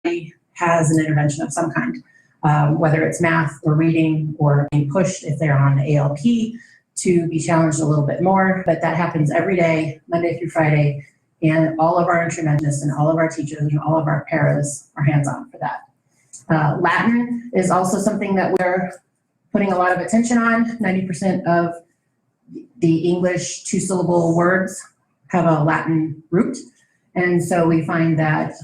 has an intervention of some kind, whether it's math or reading or being pushed if they're on ALP to be challenged a little bit more. But that happens every day, Monday through Friday, and all of our interventionists and all of our teachers and all of our paras are hands-on for that. Latin is also something that we're putting a lot of attention on. 90% of the English two-syllable words have a Latin root. And so we find that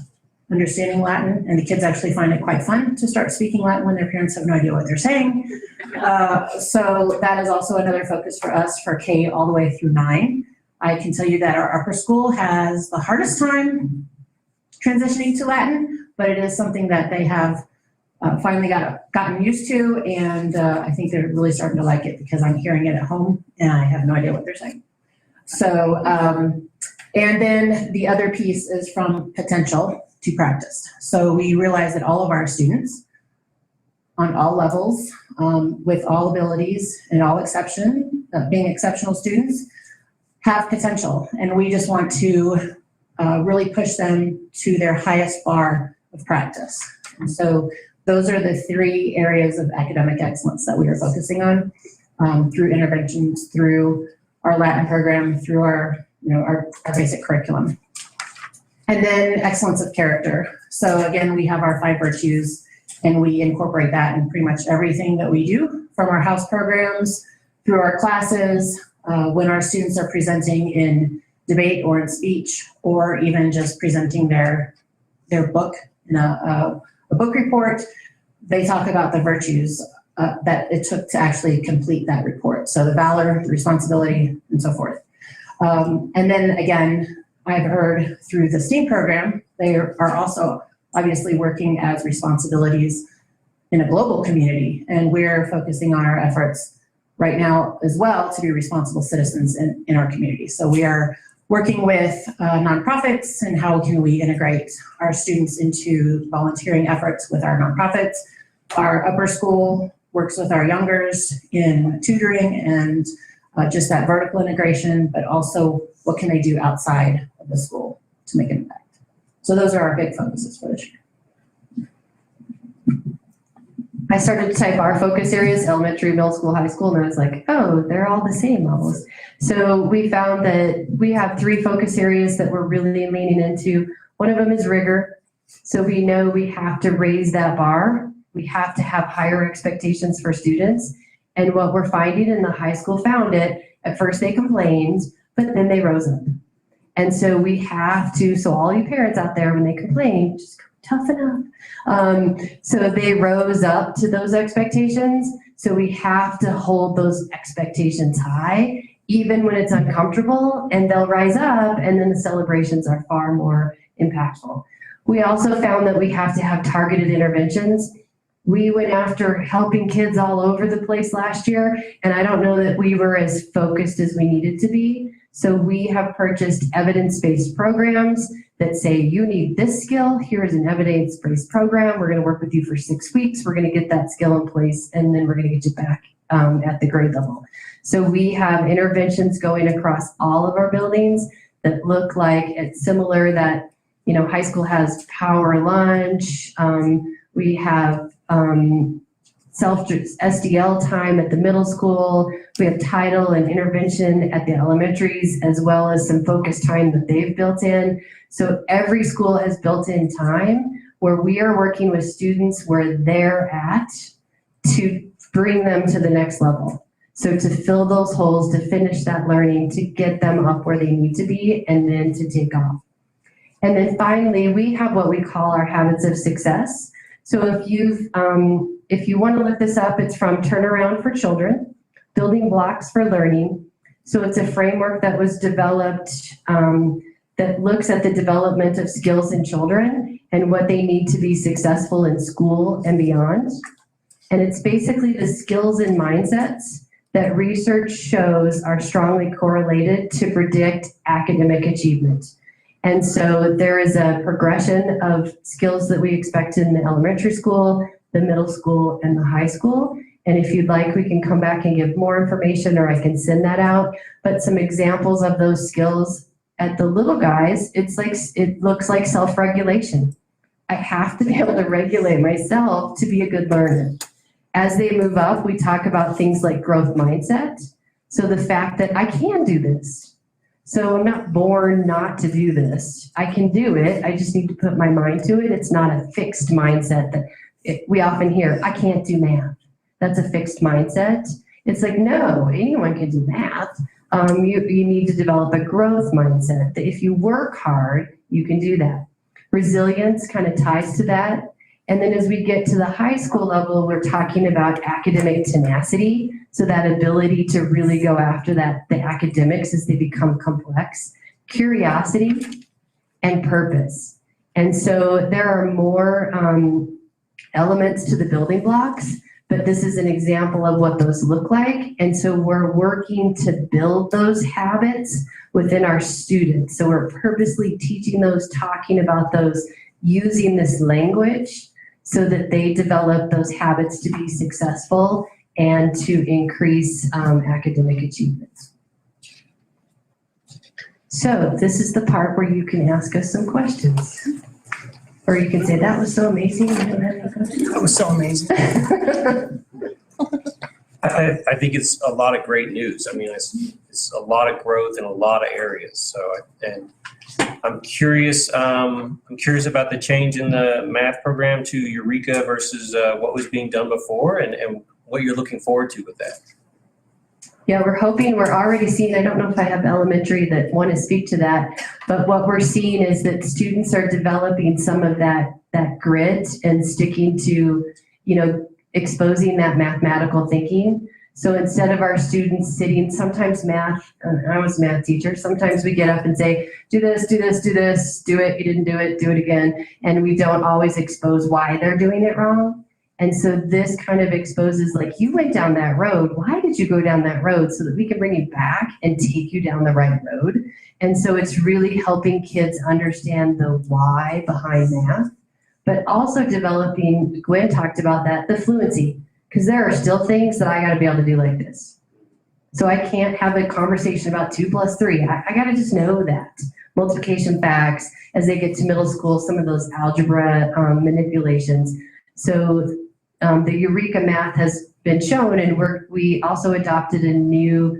understanding Latin, and the kids actually find it quite fun to start speaking Latin when their parents have no idea what they're saying. So that is also another focus for us for K all the way through 9. I can tell you that our upper school has the hardest time transitioning to Latin, but it is something that they have finally gotten used to, and I think they're really starting to like it because I'm hearing it at home and I have no idea what they're saying. So, and then the other piece is from potential to practice. So we realize that all of our students on all levels, with all abilities and all being exceptional students, have potential. And we just want to really push them to their highest bar of practice. And so those are the 3 areas of academic excellence that we are focusing on through interventions, through our Latin program, through our basic curriculum. And then excellence of character. So again, we have our 5 virtues, and we incorporate that in pretty much everything that we do, from our house programs, through our classes, when our students are presenting in debate or in speech, or even just presenting their book in a book report, they talk about the virtues that it took to actually complete that report. So the valor, the responsibility, and so forth. And then again, I've heard through the STEAM program, they are also obviously working as responsibilities in a global community. And we're focusing on our efforts right now as well to be responsible citizens in our community. So we are working with nonprofits and how can we integrate our students into volunteering efforts with our nonprofits. Our upper school works with our youngers in tutoring and just that vertical integration, but also what can they do outside of the school to make an impact. So those are our big focuses for this year. I started to type our focus areas, elementary, middle school, high school, and I was like, oh, they're all the same almost. So we found that we have 3 focus areas that we're really leaning into. One of them is rigor. So we know we have to raise that bar. We have to have higher expectations for students. And what we're finding, in the high school found it, at first they complained, but then they rose up. And so we have to, so all you parents out there, when they complain, just toughen up. So they rose up to those expectations. So we have to hold those expectations high, even when it's uncomfortable, and they'll rise up, and then the celebrations are far more impactful. We also found that we have to have targeted interventions. We went after helping kids all over the place last year, and I don't know that we were as focused as we needed to be. So we have purchased evidence-based programs that say, you need this skill, here's an evidence-based program, we're gonna work with you for 6 weeks, we're gonna get that skill in place, and then we're gonna get you back at the grade level. So we have interventions going across all of our buildings that look like it's similar, that, you know, high school has power lunch, we have SDL time at the middle school. We have title and intervention at the elementaries, as well as some focus time that they've built in. So every school has built in time where we are working with students where they're at to bring them to the next level. So to fill those holes, to finish that learning, to get them up where they need to be, and then to take off. And then finally, we have what we call our habits of success. So if you want to look this up, it's from Turnaround for Children, Building Blocks for Learning. So it's a framework that was developed that looks at the development of skills in children and what they need to be successful in school and beyond. And it's basically the skills and mindsets that research shows are strongly correlated to predict academic achievement. And so there is a progression of skills that we expect in the elementary school, the middle school, and the high school. And if you'd like, we can come back and give more information, or I can send that out. But some examples of those skills at the little guys, it looks like self-regulation. I have to be able to regulate myself to be a good learner. As they move up, we talk about things like growth mindset. So the fact that I can do this. So I'm not born not to do this. I can do it. I just need to put my mind to it. It's not a fixed mindset that we often hear, I can't do math. That's a fixed mindset. It's like, no, anyone can do math. You need to develop a growth mindset that if you work hard, you can do that. Resilience kind of ties to that. And then as we get to the high school level, we're talking about academic tenacity. So that ability to really go after the academics as they become complex, curiosity, and purpose. And so there are more elements to the building blocks, but this is an example of what those look like. And so we're working to build those habits within our students. So we're purposely teaching those, talking about those, using this language so that they develop those habits to be successful and to increase academic achievements. So this is the part where you can ask us some questions. Or you can say, that was so amazing. That was so amazing. I think it's a lot of great news. I mean, it's a lot of growth in a lot of areas. So, and I'm curious about the change in the math program to Eureka versus what was being done before, and what you're looking forward to with that. Yeah, we're already seeing, I don't know if I have elementary that want to speak to that, but what we're seeing is that students are developing some of that grit and sticking to, exposing that mathematical thinking. So instead of our students sitting, sometimes math, I was a math teacher, sometimes we get up and say, do this, do this, do this, do it, you didn't do it again. And we don't always expose why they're doing it wrong. And so this kind of exposes, like, you went down that road. Why did you go down that road? So that we can bring you back and take you down the right road. And so it's really helping kids understand the why behind math, but also developing, Gwen talked about that, the fluency, because there are still things that I got to be able to do like this. So I can't have a conversation about 2 + 3. I got to just know that. Multiplication facts, as they get to middle school, some of those algebra manipulations. So the Eureka math has been shown, and we also adopted a new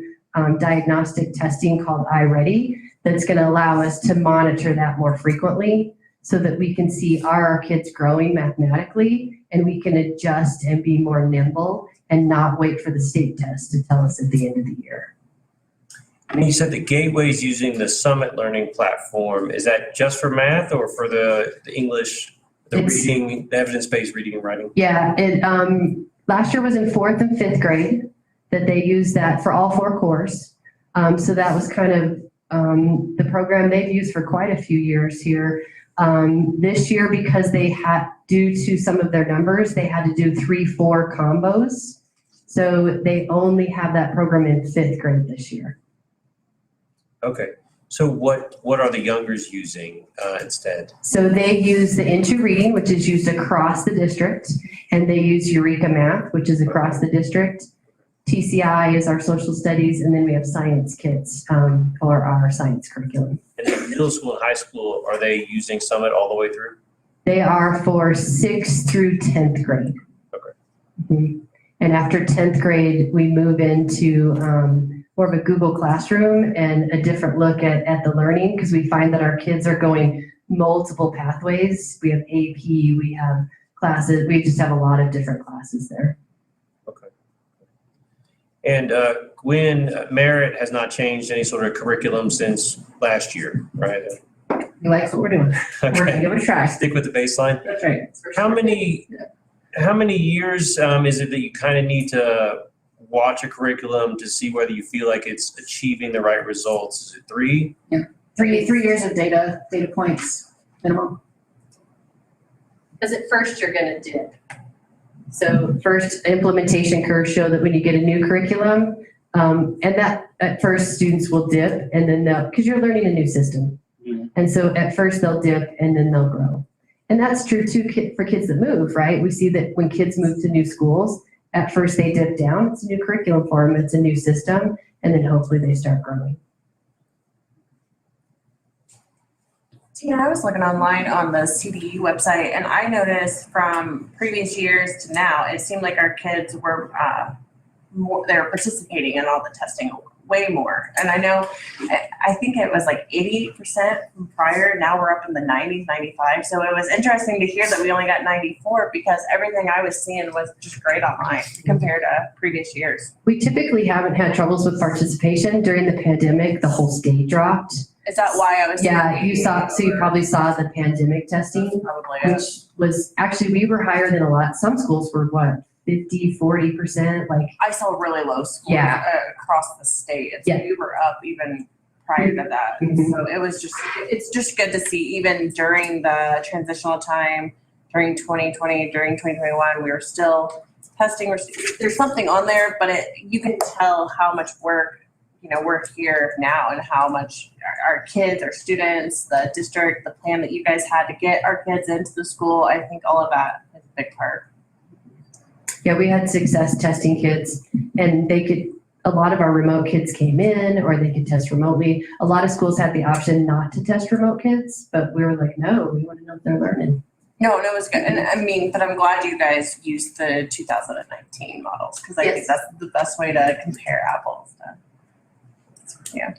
diagnostic testing called iReady that's going to allow us to monitor that more frequently so that we can see, are our kids growing mathematically, and we can adjust and be more nimble and not wait for the state test to tell us at the end of the year. And you said the Gateway's using the Summit Learning platform. Is that just for math or for the English, reading, the evidence-based reading and writing? Yeah, last year was in 4th and 5th grade that they used that for all 4 cores. So that was kind of the program they've used for quite a few years here. This year, because they had, due to some of their numbers, they had to do 3-4 combos. So they only have that program in 5th grade this year. Okay. So what are the youngers using instead? So they use the Into Reading, which is used across the district, and they use Eureka Math, which is across the district. TCI is our social studies, and then we have science kits for our science curriculum. And in middle school and high school, are they using Summit all the way through? They are for 6th through 10th grade. Okay. Mm-hmm. And after 10th grade, we move into more of a Google Classroom and a different look at the learning, because we find that our kids are going multiple pathways. We have AP, we have classes, we just have a lot of different classes there. Okay. And Gwen, Merit has not changed any sort of curriculum since last year, right? He likes what we're doing. We're gonna give it a try. Stick with the baseline. That's right. How many years is it that you kind of need to watch a curriculum to see whether you feel like it's achieving the right results? Is it 3? Yeah, 3 years of data points minimum. Because at first you're going to dip. So first implementation curves show that when you get a new curriculum, and that at first students will dip, and then because you're learning a new system. Mm-hmm. And so at first they'll dip and then they'll grow. And that's true too for kids that move, right? We see that when kids move to new schools, at first they dip down. It's a new curriculum for them. It's a new system. And then hopefully they start growing. Tina, I was looking online on the CDU website, and I noticed from previous years to now, it seemed like our kids were they were participating in all the testing way more. And I know, I think it was like 88% from prior. Now we're up in the 90s, 95. So it was interesting to hear that we only got 94 because everything I was seeing was just great online compared to previous years. We typically haven't had troubles with participation. During the pandemic, the whole state dropped. Is that why I was? Yeah, you probably saw the pandemic testing, Probably. which was actually, we were higher than a lot. Some schools were what, 50, 40%, like. I saw really low schools Yeah. across the state. And so Yeah. we were up even prior to that. Mhm. So it was it's just good to see even during the transitional time, during 2020, during 2021, we were still testing. There's something on there, but you can tell how much work, we're here now and how much our kids, our students, the district, the plan that you guys had to get our kids into the school. I think all of that is a big part. Yeah, we had success testing kids, and a lot of our remote kids came in, or they could test remotely. A lot of schools had the option not to test remote kids, but we were like, no, we want to know if they're learning. No, it was good. And but I'm glad you guys used the 2019 models because I think Yes. that's the best way to compare apples to. Yeah.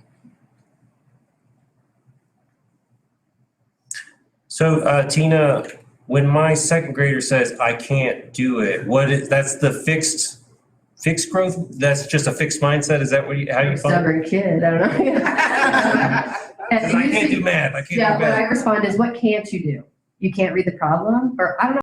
So, Tina, when my second grader says, I can't do it, that's the fixed growth? That's just a fixed mindset? Is that how you find it? Stubborn kid, I don't know. I can't do math. I can't do Yeah, what math. I respond is, what can't you do? You can't read the problem? Or I don't know.